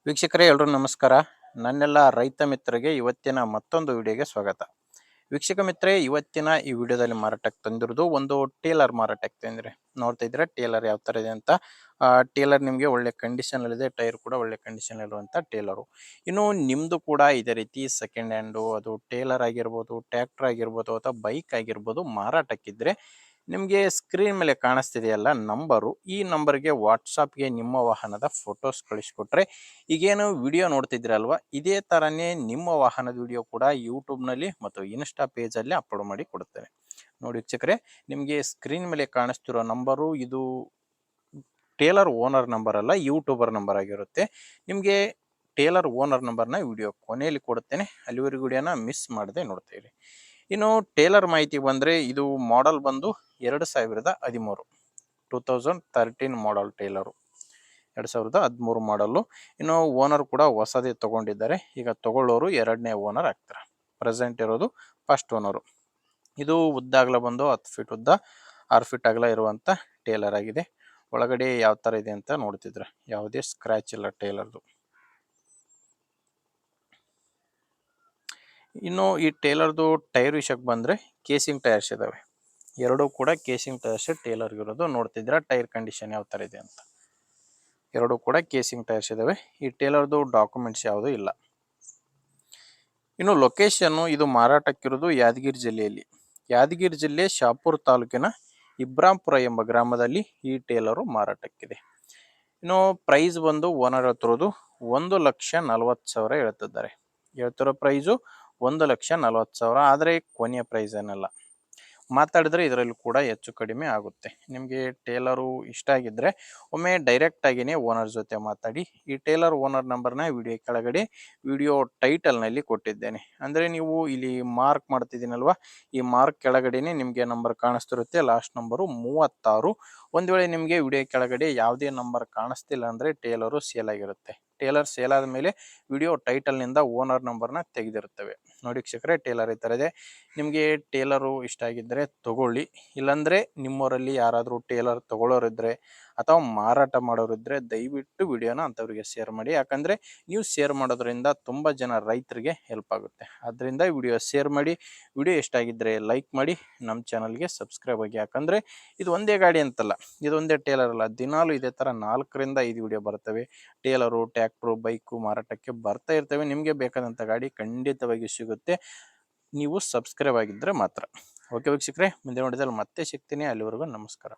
ವೀಕ್ಷಕರೇ ಎಲ್ಲರೂ ನಮಸ್ಕಾರ. ನನ್ನೆಲ್ಲ ರೈತ ಮಿತ್ರರಿಗೆ ಇವತ್ತಿನ ಮತ್ತೊಂದು ವಿಡಿಯೋಗೆ ಸ್ವಾಗತ. ವೀಕ್ಷಕ ಮಿತ್ರರೇ, ಇವತ್ತಿನ ಈ ವಿಡಿಯೋದಲ್ಲಿ ಮಾರಾಟಕ್ಕೆ ತಂದಿರೋದು ಒಂದು ಟೇಲರ್ ಮಾರಾಟಕ್ಕೆ ತಂದಿದ್ರೆ. ನೋಡ್ತಾ ಇದ್ರೆ ಟೇಲರ್ ಯಾವ ತರ ಇದೆ ಅಂತ. ಟೇಲರ್ ನಿಮಗೆ ಒಳ್ಳೆ ಕಂಡೀಷನ್ ಇದೆ, ಟೈರ್ ಕೂಡ ಒಳ್ಳೆ ಕಂಡೀಷನ್ ಇರುವಂತ ಟೇಲರು. ಇನ್ನು ನಿಮ್ದು ಕೂಡ ಇದೇ ರೀತಿ ಸೆಕೆಂಡ್ ಹ್ಯಾಂಡು, ಅದು ಟೇಲರ್ ಆಗಿರ್ಬೋದು, ಟ್ರ್ಯಾಕ್ಟರ್ ಆಗಿರ್ಬೋದು ಅಥವಾ ಬೈಕ್ ಆಗಿರ್ಬೋದು ಮಾರಾಟಕ್ಕಿದ್ರೆ ನಿಮಗೆ ಸ್ಕ್ರೀನ್ ಮೇಲೆ ಕಾಣಿಸ್ತಿದೆಯಲ್ಲ ನಂಬರು, ಈ ನಂಬರ್ಗೆ ವಾಟ್ಸಾಪ್ಗೆ ನಿಮ್ಮ ವಾಹನದ ಫೋಟೋಸ್ ಕಳಿಸ್ಕೊಟ್ರೆ, ಈಗೇನು ವಿಡಿಯೋ ನೋಡ್ತಿದ್ರಲ್ವಾ ಇದೇ ತರನೇ ನಿಮ್ಮ ವಾಹನದ ವಿಡಿಯೋ ಕೂಡ ಯೂಟ್ಯೂಬ್ನಲ್ಲಿ ಮತ್ತು ಇನ್ಸ್ಟಾ ಪೇಜಲ್ಲಿ ಅಪ್ಲೋಡ್ ಮಾಡಿ ಕೊಡುತ್ತೇನೆ. ನೋಡಿ ವೀಕ್ಷಕರೇ, ನಿಮಗೆ ಸ್ಕ್ರೀನ್ ಮೇಲೆ ಕಾಣಿಸ್ತಿರೋ ನಂಬರು ಇದು ಟೇಲರ್ ಓನರ್ ನಂಬರ್ ಅಲ್ಲ, ಯೂಟ್ಯೂಬರ್ ನಂಬರ್ ಆಗಿರುತ್ತೆ. ನಿಮಗೆ ಟೇಲರ್ ಓನರ್ ನಂಬರ್ನ ವಿಡಿಯೋ ಕೊನೆಯಲ್ಲಿ ಕೊಡುತ್ತೇನೆ, ಅಲ್ಲಿವರೆಗೂ ವಿಡಿಯೋನ ಮಿಸ್ ಮಾಡದೆ ನೋಡ್ತೀರಿ. ಇನ್ನು ಟೇಲರ್ ಮಾಹಿತಿ ಬಂದರೆ ಇದು ಮಾಡೆಲ್ ಬಂದು 2013 2013 ಮಾಡೆಲ್ ಟೇಲರು, 2013 ಮಾಡಲು. ಇನ್ನು ಓನರ್ ಕೂಡ ಹೊಸದೇ ತಗೊಂಡಿದ್ದಾರೆ. ಈಗ ತಗೊಳ್ಳೋರು ಎರಡನೇ ಓನರ್ ಆಗ್ತಾರೆ. ಪ್ರೆಸೆಂಟ್ ಇರೋದು ಫಸ್ಟ್ ಓನರು. ಇದು ಉದ್ದಾಗಲ ಬಂದು 10 ಫೀಟ್ ಉದ್ದ, 6 ಫೀಟ್ ಅಗಲ ಇರುವಂತ ಟೇಲರ್ ಆಗಿದೆ. ಒಳಗಡೆ ಯಾವ ತರ ಇದೆ ಅಂತ ನೋಡ್ತಿದ್ರೆ ಯಾವುದೇ ಸ್ಕ್ರಾಚ್ ಇಲ್ಲ ಟೇಲರ್ದು. ಇನ್ನು ಈ ಟೇಲರ್ದು ಟೈರ್ ವಿಷಯಕ್ಕೆ ಬಂದ್ರೆ ಕೇಸಿಂಗ್ ಟೈರ್ಸ್ ಇದಾವೆ. ಎರಡೂ ಕೂಡ ಕೇಸಿಂಗ್ ಟೈರ್ಸ್ ಟೇಲರ್ ಇರೋದು. ನೋಡ್ತಿದ್ರ ಟೈರ್ ಕಂಡೀಷನ್ ಯಾವ ತರ ಇದೆ ಅಂತ. ಎರಡೂ ಕೂಡ ಕೇಸಿಂಗ್ ಟೈರ್ಸ್ ಇದಾವೆ. ಈ ಟೇಲರ್ದು ಡಾಕ್ಯುಮೆಂಟ್ಸ್ ಯಾವುದೂ ಇಲ್ಲ. ಇನ್ನು ಲೊಕೇಶನ್ ಇದು ಮಾರಾಟಕ್ಕಿರೋದು ಯಾದಗಿರಿ ಜಿಲ್ಲೆಯಲ್ಲಿ. ಯಾದಗಿರಿ ಜಿಲ್ಲೆ ಶಾಪುರ್ ತಾಲೂಕಿನ ಇಬ್ರಾಂಪುರ ಎಂಬ ಗ್ರಾಮದಲ್ಲಿ ಈ ಟೇಲರು ಮಾರಾಟಕ್ಕಿದೆ. ಇನ್ನು ಪ್ರೈಸ್ ಬಂದು ಓನರ್ ಹತ್ತಿರೋದು 1,40,40,000 ಹೇಳ್ತಿದ್ದಾರೆ. ಹೇಳ್ತಿರೋ ಪ್ರೈಸು 1,40,40,000. ಆದರೆ ಕೊನೆಯ ಪ್ರೈಸ್ ಏನಲ್ಲ, ಮಾತಾಡಿದ್ರೆ ಇದರಲ್ಲಿ ಕೂಡ ಹೆಚ್ಚು ಕಡಿಮೆ ಆಗುತ್ತೆ. ನಿಮಗೆ ಟೇಲರು ಇಷ್ಟ ಆಗಿದ್ರೆ ಒಮ್ಮೆ ಡೈರೆಕ್ಟ್ ಆಗಿನೇ ಓನರ್ ಜೊತೆ ಮಾತಾಡಿ. ಈ ಟೇಲರ್ ಓನರ್ ನಂಬರ್ನ ವಿಡಿಯೋ ಕೆಳಗಡೆ ವಿಡಿಯೋ ಟೈಟಲ್ನಲ್ಲಿ ಕೊಟ್ಟಿದ್ದೇನೆ. ಅಂದರೆ ನೀವು ಇಲ್ಲಿ ಮಾರ್ಕ್ ಮಾಡ್ತಿದ್ದೀನಲ್ವಾ, ಈ ಮಾರ್ಕ್ ಕೆಳಗಡೆನೆ ನಿಮಗೆ ನಂಬರ್ ಕಾಣಿಸ್ತಿರುತ್ತೆ. Last number 36. ಒಂದು ವೇಳೆ ನಿಮಗೆ ವಿಡಿಯೋ ಕೆಳಗಡೆ ಯಾವುದೇ ನಂಬರ್ ಕಾಣಿಸ್ತಿಲ್ಲ ಅಂದರೆ ಟೇಲರು ಸೇಲ್ ಆಗಿರುತ್ತೆ. ಟೇಲರ್ ಸೇಲ್ ಆದಮೇಲೆ ವಿಡಿಯೋ ಟೈಟಲ್ನಿಂದ ಓನರ್ ನಂಬರ್ನ ತೆಗೆದಿರುತ್ತವೆ. ನೋಡಿ ವೀಕ್ಷಕರೇ, ಟೇಲರ್ ಈ ಥರ ಇದೆ. ನಿಮಗೆ ಟೇಲರು ಇಷ್ಟ ಆಗಿದ್ದರೆ ತಗೊಳ್ಳಿ. ಇಲ್ಲಾಂದರೆ ನಿಮ್ಮವರಲ್ಲಿ ಯಾರಾದರೂ ಟೇಲರ್ ತಗೊಳ್ಳೋರಿದ್ದರೆ ಅಥವಾ ಮಾರಾಟ ಮಾಡೋರಿದ್ದರೆ ದಯವಿಟ್ಟು ವಿಡಿಯೋನ ಅಂಥವ್ರಿಗೆ ಶೇರ್ ಮಾಡಿ. ಯಾಕಂದರೆ ನೀವು ಶೇರ್ ಮಾಡೋದ್ರಿಂದ ತುಂಬ ಜನ ರೈತರಿಗೆ ಹೆಲ್ಪ್ ಆಗುತ್ತೆ. ಆದ್ದರಿಂದ ವಿಡಿಯೋ ಶೇರ್ ಮಾಡಿ. ವಿಡಿಯೋ ಇಷ್ಟ ಆಗಿದ್ದರೆ ಲೈಕ್ ಮಾಡಿ, ನಮ್ಮ ಚಾನಲ್ಗೆ ಸಬ್ಸ್ಕ್ರೈಬ್ ಆಗಿ. ಯಾಕಂದರೆ ಇದು ಒಂದೇ ಗಾಡಿ ಅಂತಲ್ಲ, ಇದೊಂದೇ ಟೇಲರ್ ಅಲ್ಲ, ದಿನಾಲು ಇದೇ ಥರ 4ರಿಂದ 5 ವಿಡಿಯೋ ಬರ್ತವೆ. ಟೇಲರು, ಟ್ರ್ಯಾಕ್ಟ್ರು, ಬೈಕು ಮಾರಾಟಕ್ಕೆ ಬರ್ತಾ ಇರ್ತವೆ. ನಿಮಗೆ ಬೇಕಾದಂಥ ಗಾಡಿ ಖಂಡಿತವಾಗಿ ಸಿಗುತ್ತೆ, ನೀವು ಸಬ್ಸ್ಕ್ರೈಬ್ ಆಗಿದ್ದರೆ ಮಾತ್ರ. ಓಕೆ ವೀಕ್ಷಕರೇ, ಮುಂದೆ ನೋಡಿದಲ್ಲಿ ಮತ್ತೆ ಸಿಗ್ತೀನಿ. ಅಲ್ಲಿವರೆಗೂ ನಮಸ್ಕಾರ.